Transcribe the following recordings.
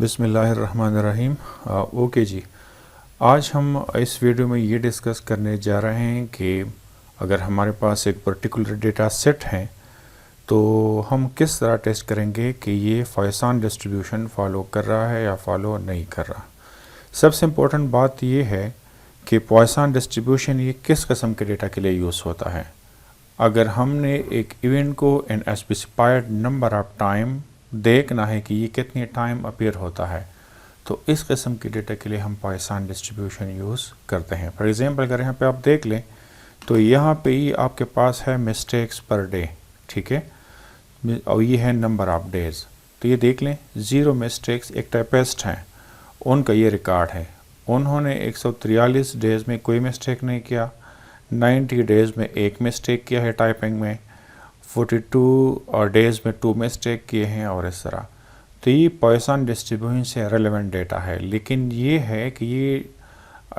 बिस्मिल्लाहिर्रहमानिर्रहीम। ओके जी, आज हम इस वीडियो में ये डिस्कस करने जा रहे हैं कि अगर हमारे पास एक पर्टिकुलर डेटा सेट है तो हम किस तरह टेस्ट करेंगे कि ये पॉइसन डिस्ट्रीब्यूशन फॉलो कर रहा है या फॉलो नहीं कर रहा। सबसे इम्पोर्टेंट बात ये है कि पॉइसन डिस्ट्रीब्यूशन ये किस किस्म के डेटा के लिए यूज़ होता है। अगर हमने एक इवेंट को in a specified number of time देखना है कि ये कितने टाइम अपीयर होता है, तो इस किस्म के डेटा के लिए हम पॉइसन डिस्ट्रीब्यूशन यूज़ करते हैं। फॉर एग्जांपल अगर यहाँ पे आप देख लें तो यहाँ पे ही आपके पास है मिस्टेक्स पर डे, ठीक है, और ये है नंबर ऑफ डेज़। तो ये देख लें 0 मिस्टेक्स एक टाइपिस्ट हैं, उनका ये रिकॉर्ड है। उन्होंने 143 डेज़ में कोई मिस्टेक नहीं किया, 90 डेज़ में एक मिस्टेक किया है टाइपिंग में, 42 डेज़ में 2 मिस्टेक किए हैं और इस तरह। तो ये पॉइसन डिस्ट्रीब्यूशन से रेलेवेंट डेटा है, लेकिन ये है कि ये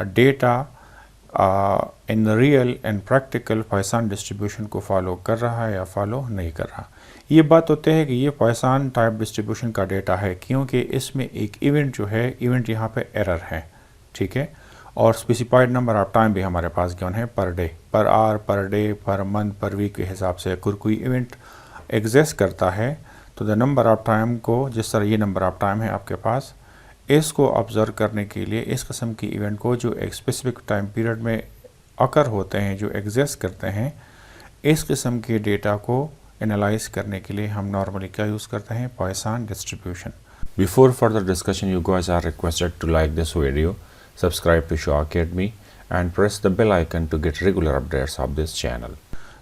data in real and practical Poisson distribution को फॉलो कर रहा है या फॉलो नहीं कर रहा। ये बात होती है कि ये पॉइसन टाइप डिस्ट्रीब्यूशन का डेटा है क्योंकि इसमें एक इवेंट जो है, इवेंट यहाँ पे एरर है, ठीक है, और स्पेसिफाइड नंबर ऑफ टाइम भी हमारे पास गिवन है per day, per hour, per day, per month, पर वीक के हिसाब से अगर कोई इवेंट एग्जिस्ट करता है तो द नंबर ऑफ टाइम को, जिस तरह ये नंबर ऑफ टाइम है आपके पास, इसको ऑब्ज़र्व करने के लिए इस किस्म की इवेंट को जो एक स्पेसिफिक टाइम पीरियड में अकर होते हैं, जो एग्जिस्ट करते हैं, इस किस्म के डेटा को एनालाइज करने के लिए हम नॉर्मली क्या यूज़ करते हैं, Poisson distribution. Before further discussion, you guys are requested to like this video, subscribe to Shaw Academy and press the bell icon to get regular updates of this channel.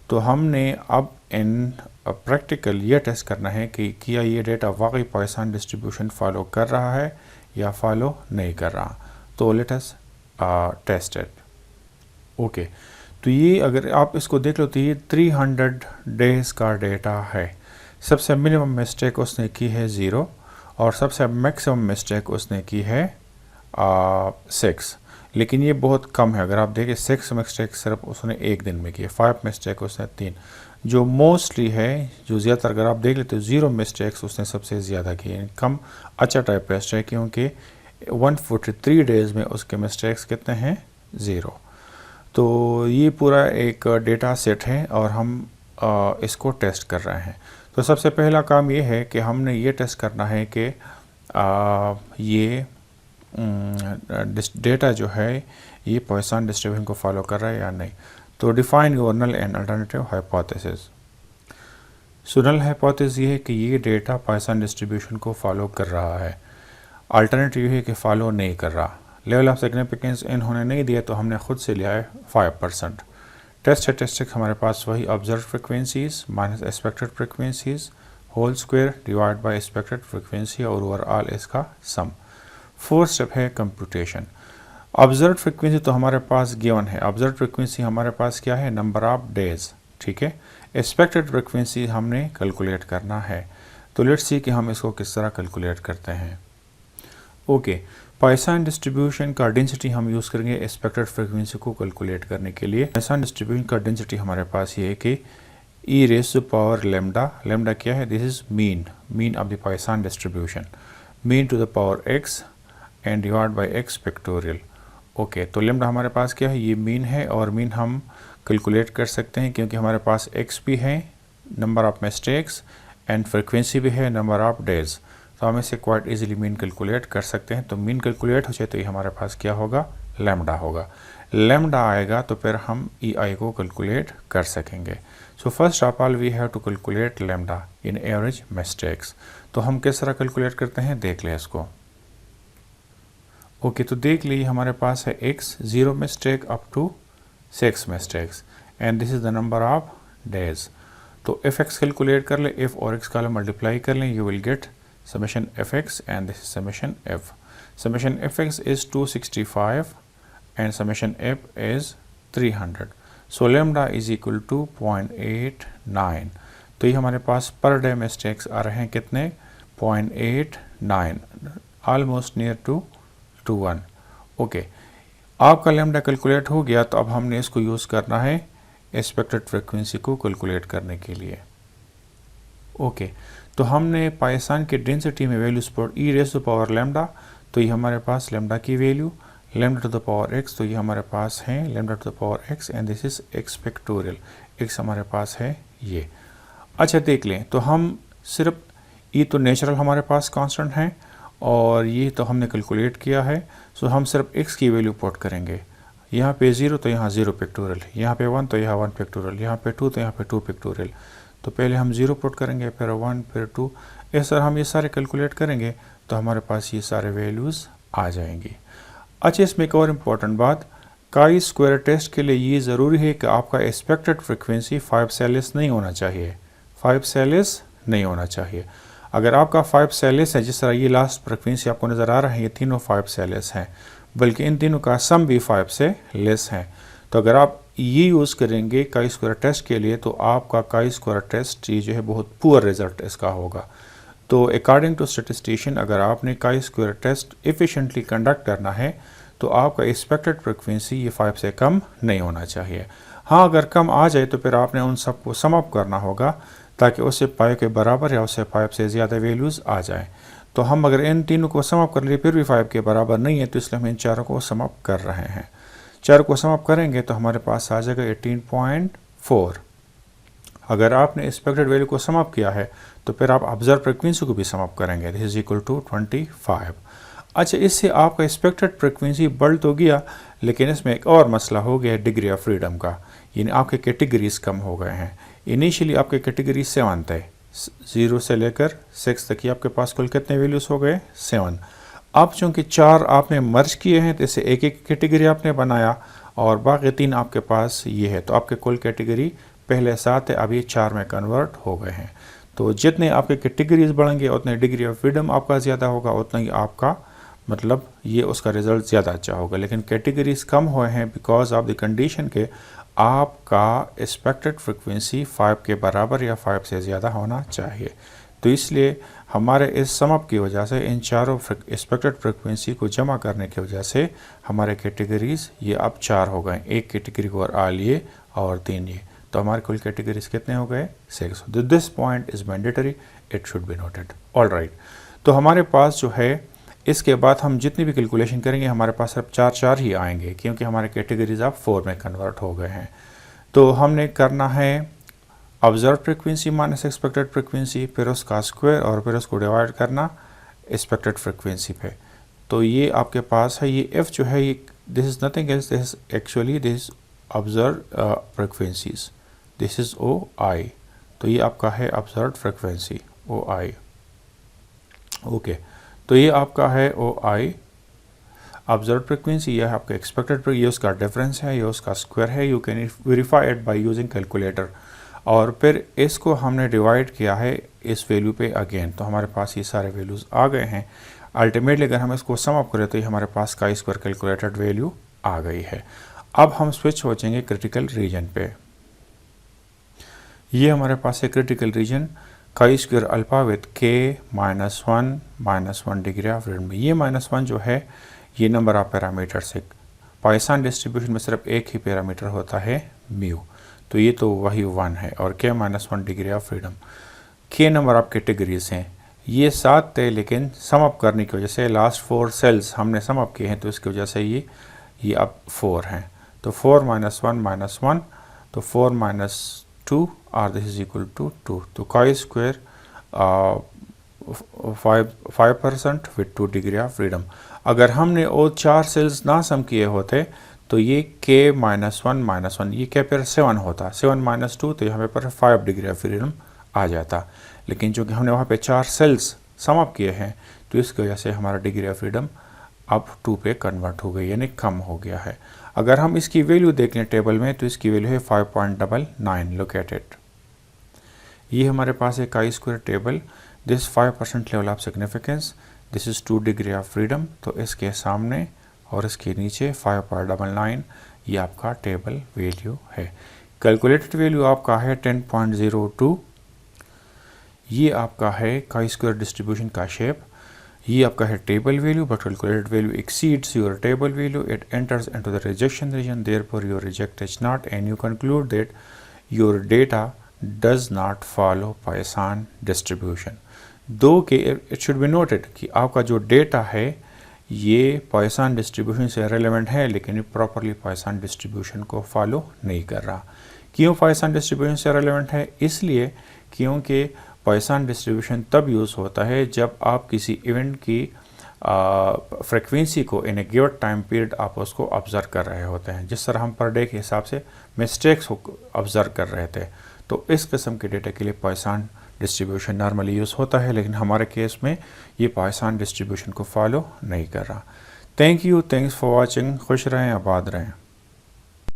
तो हमने अब इन practical ये test करना है कि क्या ये data वाकई पॉइसन डिस्ट्रीब्यूशन फॉलो कर रहा है या फॉलो नहीं कर रहा। तो let us test it. Okay, तो ये अगर आप इसको देख लो तो ये 300 डेज़ का डेटा है। सबसे मिनिमम मिस्टेक उसने की है 0 और सबसे मैक्सिमम मिस्टेक उसने की है 6, लेकिन ये बहुत कम है। अगर आप देखें 6 मिस्टेक सिर्फ उसने एक दिन में की है, 5 मिस्टेक उसने 3। जो मोस्टली है, जो ज़्यादातर अगर आप देख लेते हो 0 मिस्टेक्स उसने सबसे ज़्यादा की है। कम अच्छा टाइपिस्ट है क्योंकि 143 डेज़ में उसके मिस्टेक्स कितने हैं, 0। तो ये पूरा एक डेटा सेट है और हम इसको टेस्ट कर रहे हैं। तो सबसे पहला काम ये है कि हमने ये टेस्ट करना है कि ये डेटा जो है ये पॉइसन डिस्ट्रीब्यूशन को फॉलो कर रहा है या नहीं। तो define your null and alternative hypothesis. So null hypothesis ये है कि ये डेटा पॉइसन डिस्ट्रीब्यूशन को फॉलो कर रहा है। अल्टरनेटिव ये है कि फॉलो नहीं कर रहा। लेवल ऑफ सिग्निफिकेंस इन्होंने नहीं दिया तो हमने खुद से लिया है 5%। टेस्ट स्टैटिस्टिक्स हमारे पास वही observe frequencies minus expected frequencies whole square divide by expected frequency और ओवरऑल इसका सम। 4th स्टेप है कंप्यूटेशन। ऑब्जर्व फ्रिक्वेंसी तो हमारे पास गिवन है। ऑब्जर्व फ्रिक्वेंसी हमारे पास क्या है, नंबर ऑफ डेज, ठीक है। एक्सपेक्टेड फ्रिक्वेंसी हमने कैलकुलेट करना है। तो लेट्स सी कि हम इसको किस तरह कैलकुलेट करते हैं। ओके, पॉइसन डिस्ट्रीब्यूशन का डेंसिटी हम यूज़ करेंगे एक्सपेक्टेड फ्रिक्वेंसी को कैलकुलेट करने के लिए। पॉइसन डिस्ट्रीब्यूशन का डेंसिटी हमारे पास ये है कि e raise to power lambda. Lambda क्या है, this is mean of the Poisson distribution, mean to the power x and divide by x factorial. Okay, तो लेमडा हमारे पास क्या है, ये मीन है और मीन हम कैलकुलेट कर सकते हैं क्योंकि हमारे पास x भी है, number of mistakes, and frequency भी है, नंबर ऑफ डेज। तो हम इसे क्वाइट इजीली मीन कैलकुलेट कर सकते हैं। तो मीन कैलकुलेट हो जाए तो ये हमारे पास क्या होगा, लैम्डा होगा। लैम्डा आएगा तो फिर हम EI को कैलकुलेट कर सकेंगे। So first of all we have to calculate lambda in average mistakes. तो हम किस तरह कैलकुलेट करते हैं, देख लें इसको। ओके, तो देख लीजिए हमारे पास है x 0 mistake up to 6 mistakes and this is the number of days. तो fx कैलकुलेट कर ले, f और x का मल्टीप्लाई कर लें, you will get summation fx and this is summation f. Summation fx is 265 and summation f is 300. So lambda is equal to 0.89. तो ये हमारे पास पर डे मिस्टेक्स आ रहे हैं कितने, 0.89, ऑलमोस्ट नियर टू 1। ओके, आपका लैम्डा कैलकुलेट हो गया तो अब हमने इसको यूज़ करना है एक्सपेक्टेड फ्रिक्वेंसी को कैलकुलेट करने के लिए। ओके, तो हमने पाकिस्तान के डेंसिटी में values put e raise to power lambda, तो ये हमारे पास लैम्डा की value, lambda to the power x, तो ये हमारे पास है lambda to the power x and this is x factorial, x हमारे पास है ये। अच्छा देख लें, तो हम सिर्फ ये तो नेचुरल हमारे पास कांस्टेंट है और ये तो हमने कैलकुलेट किया है, सो हम सिर्फ x की वैल्यू पुट करेंगे। यहाँ पे 0 तो यहाँ 0 फैक्टोरियल, यहाँ पे 1 तो यहाँ 1 फैक्टोरियल, यहाँ पे 2 तो यहाँ पे 2 फैक्टोरियल। तो पहले हम 0 पुट करेंगे, फिर 1, फिर 2, इस तरह हम ये सारे कैलकुलेट करेंगे तो हमारे पास ये सारे वैल्यूज़ आ जाएंगी। अच्छा, इसमें एक और इम्पॉर्टेंट बात, काई स्क्वायर टेस्ट के लिए ये ज़रूरी है कि आपका एक्सपेक्टेड फ्रिक्वेंसी 5 से लेस नहीं होना चाहिए, 5 से लेस नहीं होना चाहिए। अगर आपका 5 से लेस है, जिस तरह ये लास्ट फ्रिक्वेंसी आपको नज़र आ रहा है, ये तीनों 5 से लेस हैं, बल्कि इन तीनों का सम भी 5 से लेस है। तो अगर आप ये यूज़ करेंगे काई स्क्वायर टेस्ट के लिए तो आपका काई स्क्वायर टेस्ट ये जो है बहुत पुअर रिजल्ट इसका होगा। तो अकॉर्डिंग टू स्टैटिस्टिशियन, अगर आपने chi square test efficiently conduct करना है तो आपका एक्सपेक्टेड फ्रिक्वेंसी ये 5 से कम नहीं होना चाहिए। हाँ, अगर कम आ जाए तो फिर आपने उन सबको सम अप करना होगा ताकि उससे 5 के बराबर या उससे 5 से ज़्यादा वैल्यूज़ आ जाएं। तो हम अगर इन तीनों को सम अप कर लिए फिर भी 5 के बराबर नहीं है, तो इसलिए हम इन चारों को सम अप कर रहे हैं। चारों को सम अप करेंगे तो हमारे पास आ जाएगा 18.4। अगर आपने एक्सपेक्टेड वैल्यू को सम अप किया है तो फिर आप ऑब्जर्व फ्रिक्वेंसी को भी सम अप करेंगे, दिस इज इक्वल टू 25। अच्छा, इससे आपका एक्सपेक्टेड फ्रिक्वेंसी बढ़ तो गया, लेकिन इसमें एक और मसला हो गया डिग्री ऑफ फ्रीडम का, यानी आपके कैटेगरीज कम हो गए हैं। इनिशियली आपके कैटेगरी 7 थे, 0 से लेकर 6 तक, ये आपके पास कुल कितने वैल्यूज़ हो गए? 7। अब चूँकि 4 आपने मर्ज किए हैं तो इसे एक एक कैटेगरी आपने बनाया और बाकी 3 आपके पास ये है, तो आपके कुल कैटेगरी पहले 7 है, अभी 4 में कन्वर्ट हो गए हैं। तो जितने आपके कैटेगरीज बढ़ेंगे उतने डिग्री ऑफ फ्रीडम आपका ज़्यादा होगा, उतना ही आपका मतलब ये उसका रिज़ल्ट ज़्यादा अच्छा होगा। लेकिन कैटेगरीज कम हुए हैं बिकॉज ऑफ द कंडीशन के आपका एक्सपेक्टेड फ्रिक्वेंसी 5 के बराबर या 5 से ज़्यादा होना चाहिए। तो इसलिए हमारे इस सम अप की वजह से इन चारों एक्सपेक्टेड फ्रिक्वेंसी को जमा करने की वजह से हमारे कैटेगरीज ये अब 4 हो गए, एक कैटेगरी को और आ लिए और 3 ये, तो हमारे कुल कैटेगरीज कितने हो गए? 6। This point is mandatory, it should be noted. All right, तो हमारे पास जो है इसके बाद हम जितनी भी कैलकुलेशन करेंगे हमारे पास सिर्फ 4 ही आएंगे क्योंकि हमारे कैटेगरीज अब 4 में कन्वर्ट हो गए हैं। तो हमने करना है observe frequency minus expected frequency, फिर उसका स्क्वायर और फिर उसको डिवाइड करना एक्सपेक्टेड फ्रिक्वेंसी पे। तो ये आपके पास है, ये एफ जो है ये this is nothing else, this actually this observe frequencies, this is o i. तो ये आपका है observe frequency o i. Okay, तो ये आपका है ओ आई ऑब्जर्व फ्रिक्वेंसी, यह है आपका एक्सपेक्टेड, ये उसका डिफरेंस है, ये उसका स्क्वायर है। You can verify it by using calculator. और फिर इसको हमने डिवाइड किया है इस वैल्यू पे अगेन, तो हमारे पास ये सारे वैल्यूज़ आ गए हैं। अल्टीमेटली अगर हम इसको सम अप करें तो ये हमारे पास काई स्क्वायर कैलकुलेटेड वैल्यू आ गई है। अब हम स्विच हो जाएंगे क्रिटिकल रीजन पे। ये हमारे पास है critical reason chi square alpha with के -1 डिग्री ऑफ फ्रीडम। ये -1 जो है ये नंबर ऑफ पैरामीटर से, पाइथन डिस्ट्रीब्यूशन में सिर्फ एक ही पैरामीटर होता है म्यू, तो ये तो वही 1 है। और के -1 डिग्री ऑफ फ्रीडम, के नंबर ऑफ कैटेगरीज हैं, ये 7 थे, लेकिन सम अप करने की वजह से लास्ट 4 सेल्स हमने सम अप किए हैं तो इसकी वजह से ये अब 4 हैं। तो 4 -1 -1, तो 4 -2 और दिस इज इक्वल टू 2। तो chi square 5% with 2 degree of freedom. अगर हमने और 4 सेल्स ना सम किए होते तो ये k -1 ये क्या फिर 7 होता, 7 -2, तो यहाँ पर 5 डिग्री ऑफ फ्रीडम आ जाता। लेकिन चूँकि हमने वहाँ पे 4 सेल्स सम अप किए हैं तो इसकी वजह से हमारा डिग्री ऑफ फ्रीडम अब 2 पे कन्वर्ट हो गई, यानी कम हो गया है। अगर हम इसकी वैल्यू देख लें टेबल में तो इसकी वैल्यू है 5.99, लुक एट इट। ये हमारे पास है chi square table, this 5% level of significance, this is 2 degree of freedom, तो इसके सामने और इसके नीचे 5.99 ये आपका टेबल वैल्यू है। कैलकुलेटेड वैल्यू आपका है 10.02। ये आपका है काई स्क्वायर डिस्ट्रीब्यूशन का शेप। ये आपका है table value, but calculated value exceeds your table value, it enters into the rejection region, therefore your reject is not, and you conclude that your data does not follow Poisson distribution. दो कि it should be noted कि आपका जो data है ये Poisson distribution से relevant है, लेकिन ये प्रॉपरली पॉइसन डिस्ट्रीब्यूशन को फॉलो नहीं कर रहा। क्यों पॉइसन डिस्ट्रीब्यूशन से रेलेवेंट है? इसलिए क्योंकि पॉइसन डिस्ट्रीब्यूशन तब यूज़ होता है जब आप किसी इवेंट की फ्रीक्वेंसी को in A given time period आप उसको ऑब्ज़र्व कर रहे होते हैं। जिस तरह हम पर डे के हिसाब से मिस्टेक्स को ऑब्ज़र्व कर रहे थे, तो इस किस्म के डेटा के लिए पॉइसन डिस्ट्रीब्यूशन नॉर्मली यूज़ होता है, लेकिन हमारे केस में ये पॉइसन डिस्ट्रीब्यूशन को फॉलो नहीं कर रहा। Thank you, thanks for watching. खुश रहें, आबाद रहें।